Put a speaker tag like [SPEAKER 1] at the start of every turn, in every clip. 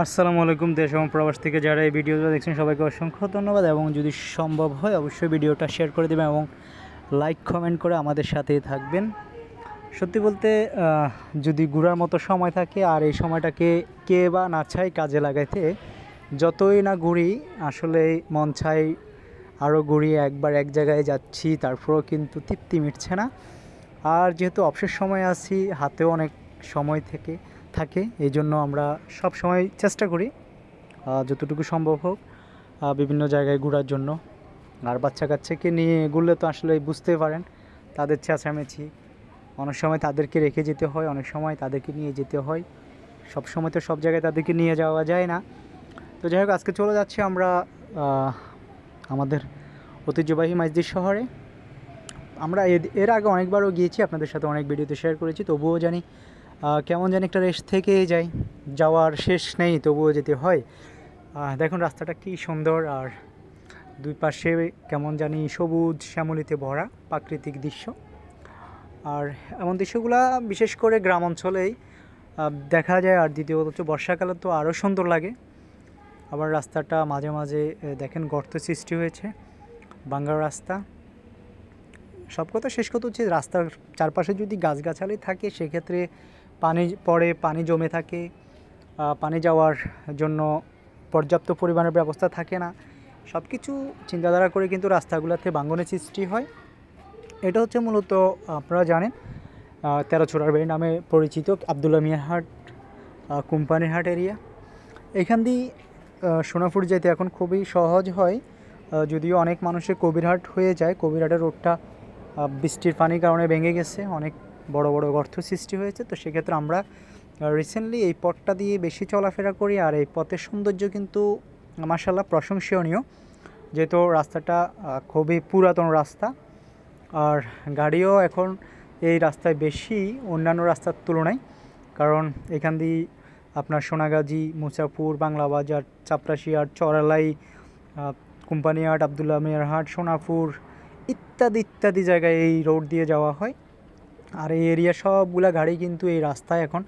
[SPEAKER 1] আসসালামু আলাইকুম। দেশ এবং প্রবাস থেকে যারা এই ভিডিওটা দেখছেন সবাইকে অসংখ্য ধন্যবাদ, এবং যদি সম্ভব হয় অবশ্যই ভিডিওটা শেয়ার করে দেবেন এবং লাইক কমেন্ট করে আমাদের সাথেই থাকবেন। সত্যি বলতে যদি ঘোরার মতো সময় থাকে আর এই সময়টাকে কে বা না চাই কাজে লাগাইতে, যতই না ঘুরি আসলে মন চাই আরও ঘুরি, একবার এক জায়গায় যাচ্ছি তারপরেও কিন্তু তৃপ্তি মিটছে না। আর যেহেতু অবসর সময় আছি, হাতেও অনেক সময় থাকে এই জন্য আমরা সব সময় চেষ্টা করি যতটুকু সম্ভব হোক বিভিন্ন জায়গায় ঘোরার জন্য। আর বাচ্চা কাচ্চাকে নিয়ে ঘুরলে তো আসলে বুঝতে পারেন তাদের চেঁচামেচি, অনেক সময় তাদেরকে রেখে যেতে হয়, অনেক সময় তাদেরকে নিয়ে যেতে হয়। সব সময় তো সব জায়গায় তাদেরকে নিয়ে যাওয়া যায় না। তো যাই হোক, আজকে চলে যাচ্ছি আমরা আমাদের ঐতিহ্যবাহী মাইজদির শহরে। আমরা এর আগে অনেকবারও গিয়েছি, আপনাদের সাথে অনেক ভিডিওতে শেয়ার করেছি, তবুও জানি কেমন জানি একটা রেস্ট থেকে যাওয়ার শেষ নেই, তবুও যেতে হয়। দেখুন রাস্তাটা কি সুন্দর, আর দুই পাশে কেমন জানি সবুজ শ্যামলিতে ভরা প্রাকৃতিক দৃশ্য। আর এমন দৃশ্যগুলা বিশেষ করে গ্রাম অঞ্চলেই দেখা যায়। আর দ্বিতীয়ত হচ্ছে বর্ষাকালে তো আরও সুন্দর লাগে। আবার রাস্তাটা মাঝে মাঝে দেখেন গর্ত সৃষ্টি হয়েছে, বাঙ্গার রাস্তা। সব কথা শেষ কথা হচ্ছে রাস্তার চারপাশে যদি গাছগাছালি থাকে সেক্ষেত্রে পানি পড়ে, পানি জমে থাকে, পানি যাওয়ার জন্য পর্যাপ্ত পরিমাণের ব্যবস্থা থাকে না। সব কিছু চিন্তাধারা করে কিন্তু রাস্তাগুলোতে ভাঙনের সৃষ্টি হয়। এটা হচ্ছে মূলত আপনারা জানেন তেরোচোরার বাড়ি নামে পরিচিত আবদুল্লাহ মিয়ার হাট, কোম্পানির হাট এরিয়া। এখান দিয়ে সোনাপুর যেতে এখন খুবই সহজ হয়, যদিও অনেক মানুষের কবিরহাট হয়ে যায়। কবিরহাটের রোডটা বৃষ্টির পানির কারণে ভেঙে গেছে, অনেক বড় বড় গর্ত সৃষ্টি হয়েছে। তো সেক্ষেত্রে আমরা রিসেন্টলি এই পথটা দিয়ে বেশি চলাফেরা করি। আর এই পথের সৌন্দর্য কিন্তু মাশাআল্লাহ প্রশংসনীয়, যেহেতু রাস্তাটা খুবই পুরাতন রাস্তা। আর গাড়িও এখন এই রাস্তায় বেশি অন্যান্য রাস্তার তুলনায়, কারণ এখান দিয়ে আপনার সোনাগাজী, মুসাপুর, বাংলা বাজার, চাপরাশিয়াট, চরালাই, কোম্পানিহাট, আবদুল্লাহ মিয়ার হাট, সোনাপুর ইত্যাদি ইত্যাদি জায়গায় এই রোড দিয়ে যাওয়া হয়। আর এই এরিয়া সবগুলা গাড়ি কিন্তু এই রাস্তায় এখন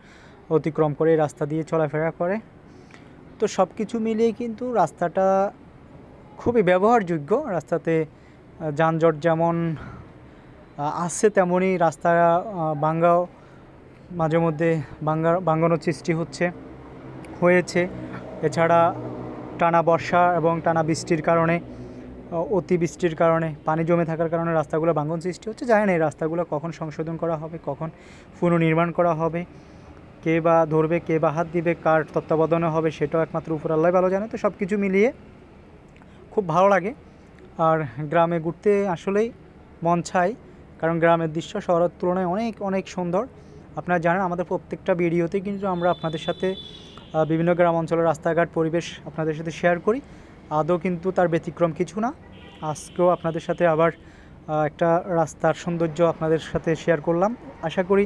[SPEAKER 1] অতিক্রম করে এই রাস্তা দিয়ে চলাফেরা করে। তো সব কিছু মিলিয়ে কিন্তু রাস্তাটা খুবই ব্যবহারযোগ্য। রাস্তাতে যানজট যেমন আসছে তেমনই রাস্তা ভাঙ্গাও মাঝে মধ্যে ভাঙ্গানোর সৃষ্টি হয়েছে। এছাড়া টানা বর্ষা এবং টানা বৃষ্টির কারণে, অতিবৃষ্টির কারণে, পানি জমে থাকার কারণে রাস্তাগুলো ভাঙন সৃষ্টি হচ্ছে। জানেন এই রাস্তাগুলো কখন সংশোধন করা হবে, কখন পুনর্নির্মাণ করা হবে, কে বা ধরবে, কে বা হাত দিবে, কার তত্ত্বাবধানে হবে সেটাও একমাত্র উপর আল্লাহ ভালো জানে। তো সব কিছু মিলিয়ে খুব ভালো লাগে। আর গ্রামে ঘুরতে আসলেই মন চাই, কারণ গ্রামের দৃশ্য শহরের তুলনায় অনেক অনেক সুন্দর। আপনারা জানেন আমাদের প্রত্যেকটা ভিডিওতেই কিন্তু আমরা আপনাদের সাথে বিভিন্ন গ্রাম অঞ্চলের রাস্তাঘাট পরিবেশ আপনাদের সাথে শেয়ার করি। আদৌ কিন্তু তার ব্যতিক্রম কিছু না। আজকেও আপনাদের সাথে আবার একটা রাস্তার সৌন্দর্য আপনাদের সাথে শেয়ার করলাম। আশা করি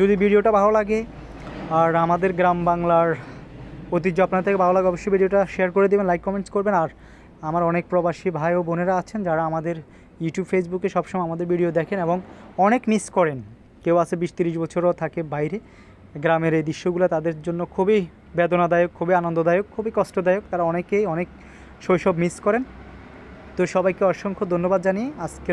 [SPEAKER 1] যদি ভিডিওটা ভালো লাগে আর আমাদের গ্রাম বাংলার ঐতিহ্য আপনাদের থেকে ভালো লাগে, অবশ্যই ভিডিওটা শেয়ার করে দেবেন, লাইক কমেন্টস করবেন। আর আমার অনেক প্রবাসী ভাই ও বোনেরা আছেন যারা আমাদের ইউটিউব, ফেসবুকে সবসময় আমাদের ভিডিও দেখেন এবং অনেক মিস করেন। কেউ আছে 20-30 বছরও থাকে বাইরে। গ্রামের এই দৃশ্যগুলো তাদের জন্য খুবই বেদনাদায়ক, খুবই আনন্দদায়ক, খুবই কষ্টদায়ক। তারা অনেকেই অনেক শৈশব মিস করেন। তো সবাইকে অসংখ্য ধন্যবাদ জানিয়ে আজকে